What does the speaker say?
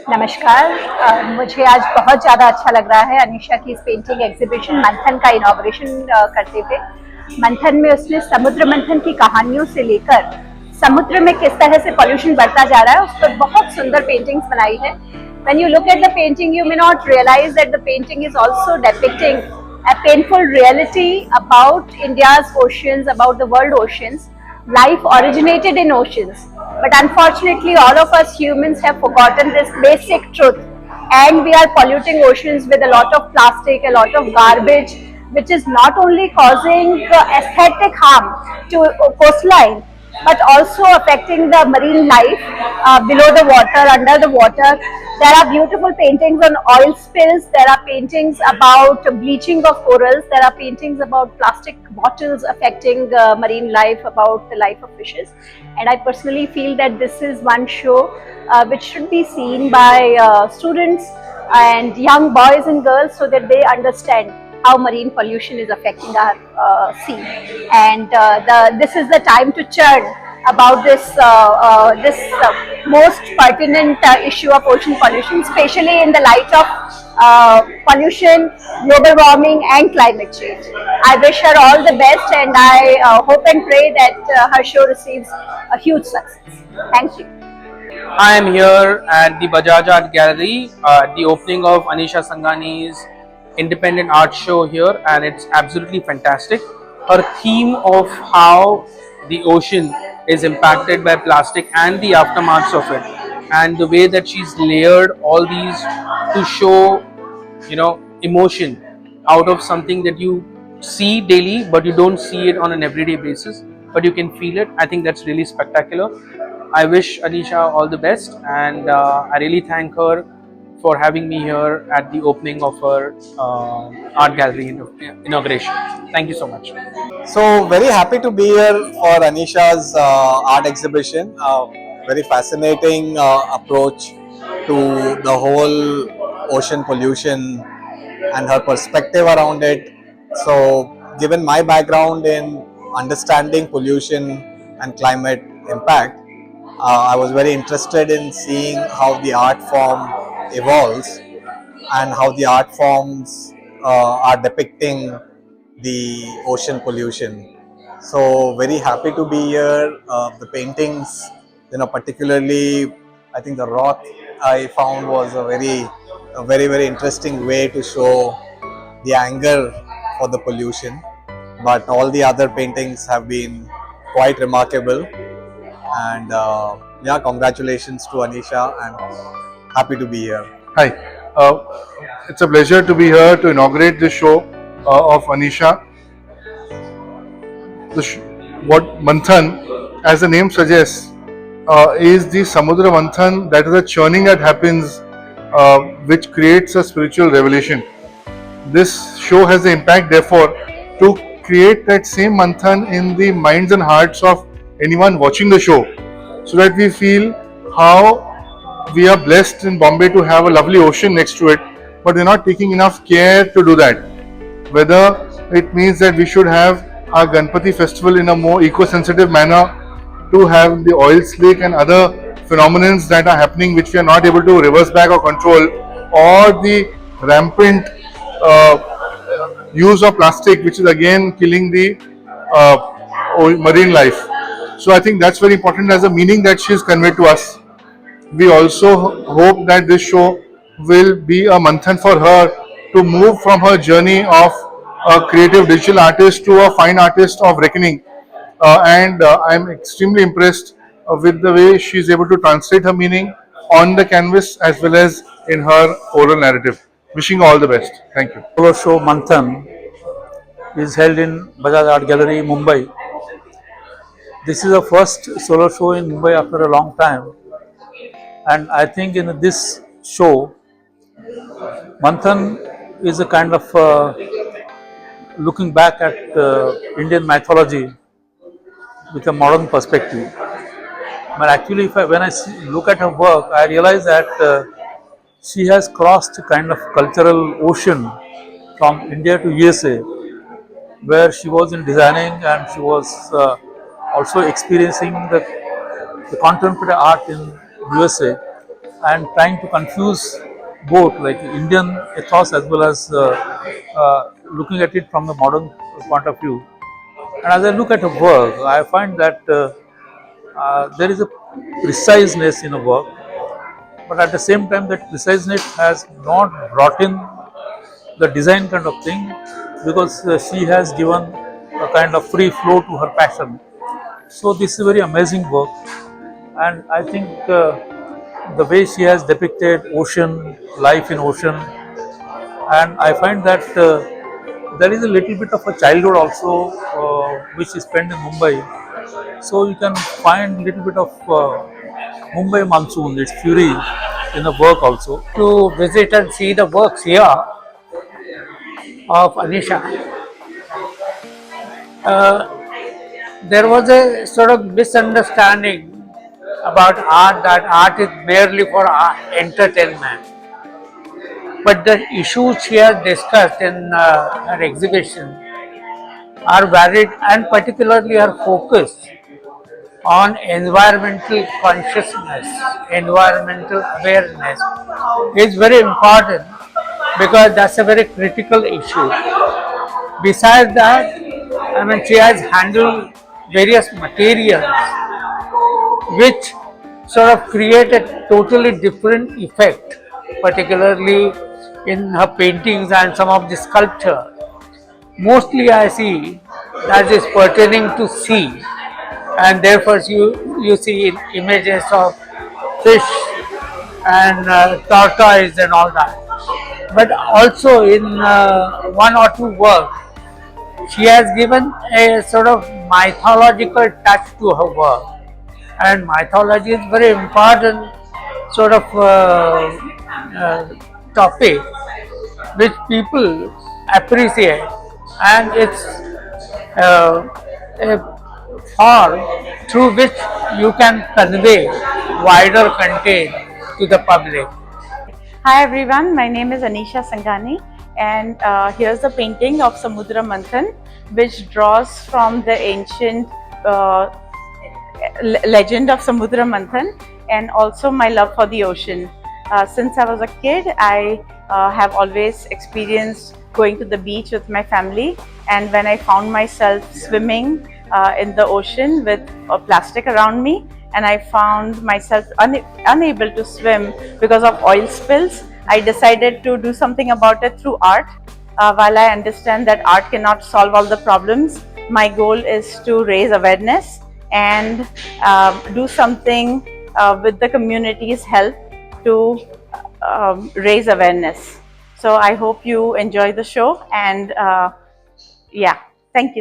नमस्कार। मुझे आज बहुत ज़्यादा अच्छा लग रहा है अनीशा की इस पेंटिंग एग्जीबिशन मंथन का इनॉग्रेशन करते हुए। मंथन में उसने समुद्र मंथन की कहानियों से लेकर समुद्र में किस तरह से पॉल्यूशन बढ़ता जा रहा है उस पर बहुत सुंदर पेंटिंग्स बनाई है। When you look at the painting, you may not realize that the painting is also depicting a painful reality about India's oceans, about the world oceans. Life originated in oceans, but unfortunately all of us humans have forgotten this basic truth, and we are polluting oceans with a lot of plastic, a lot of garbage, which is not only causing aesthetic harm to coastline but also affecting the marine life below the water, under the water. There are beautiful paintings on oil spills, there are paintings about bleaching of corals, there are paintings about plastic bottles affecting marine life, about the life of fishes. And I personally feel that this is one show which should be seen by students and young boys and girls so that they understand how marine pollution is affecting our sea. And this is the time to churn about this most pertinent issue of ocean pollution, especially in the light of pollution, global warming and climate change. I wish her all the best, and I hope and pray that her show receives a huge success. Thank you. I am here at the Bajaj Art Gallery at the opening of Anisha Sanghani's independent art show here, and it's absolutely fantastic. Her theme of how the ocean is impacted by plastic and the aftermaths of it, and the way that she's layered all these to show, emotion out of something that you see daily, but you don't see it on an everyday basis, but you can feel it. I think that's really spectacular. I wish Anisha all the best, and I really thank her for having me here at the opening of her art gallery inauguration. Thank you so much. So very happy to be here for Anisha's art exhibition. Very fascinating approach to the whole ocean pollution and her perspective around it. So given my background in understanding pollution and climate impact, I was very interested in seeing how the art form evolves and how the art forms are depicting the ocean pollution. So very happy to be here. The paintings, particularly, I think the rock I found was a very interesting way to show the anger for the pollution. But all the other paintings have been quite remarkable. And yeah, congratulations to Anisha, and happy to be here. Hi, it's a pleasure to be here to inaugurate this show of Anisha. What Manthan, as the name suggests, is the Samudra Manthan, that is a churning that happens which creates a spiritual revelation. This show has the impact, therefore, to create that same Manthan in the minds and hearts of anyone watching the show, so that we feel how we are blessed in Bombay to have a lovely ocean next to it, but we're not taking enough care to do that. Whether it means that we should have our Ganpati festival in a more eco-sensitive manner, to have the oil slick and other phenomena that are happening which we are not able to reverse back or control, or the rampant use of plastic, which is again killing the marine life. So I think that's very important as a meaning that she has conveyed to us. We also hope that this show will be a manthan for her to move from her journey of a creative digital artist to a fine artist of reckoning. And I'm extremely impressed with the way she is able to translate her meaning on the canvas as well as in her oral narrative. Wishing you all the best. Thank you. Solo show Manthan is held in Bajaj Art Gallery, Mumbai. This is the first solo show in Mumbai after a long time, and I think in this show, Manthan is a kind of looking back at Indian mythology with a modern perspective. But actually, when I look at her work, I realize that she has crossed a kind of cultural ocean from India to USA, where she was in designing and she was also experiencing the contemporary art in USA. and trying to confuse both like Indian ethos as well as looking at it from the modern point of view. And as I look at her work, I find that there is a preciseness in a work, but at the same time, that preciseness has not brought in the design kind of thing because she has given a kind of free flow to her passion. So this is a very amazing work, and I think the way she has depicted ocean, life in ocean, and I find that there is a little bit of a childhood also which is spent in Mumbai. So you can find little bit of Mumbai monsoon, its fury in the work also. To visit and see the works here of Anisha. There was a sort of misunderstanding about art, that art is merely for entertainment. But the issues she has discussed in her exhibition are varied, and particularly her focus on environmental consciousness, environmental awareness is very important because that's a very critical issue. Besides that, I mean, she has handled various materials which sort of create a totally different effect, particularly in her paintings and some of the sculpture. Mostly I see that is pertaining to sea, and therefore you see images of fish and tortoise and all that. But also in one or two works, she has given a sort of mythological touch to her work, and mythology is very important sort of topic which people appreciate, and it's a form through which you can convey wider content to the public. Hi everyone, my name is Anisha Sanghani, and here's a painting of Samudra Manthan, which draws from the ancient legend of Samudra Manthan and also my love for the ocean. Since I was a kid, I have always experienced going to the beach with my family, and when I found myself swimming in the ocean with plastic around me, and I found myself unable to swim because of oil spills, I decided to do something about it through art. While I understand that art cannot solve all the problems, my goal is to raise awareness and do something with the community's help to raise awareness. So I hope you enjoy the show, and yeah, thank you.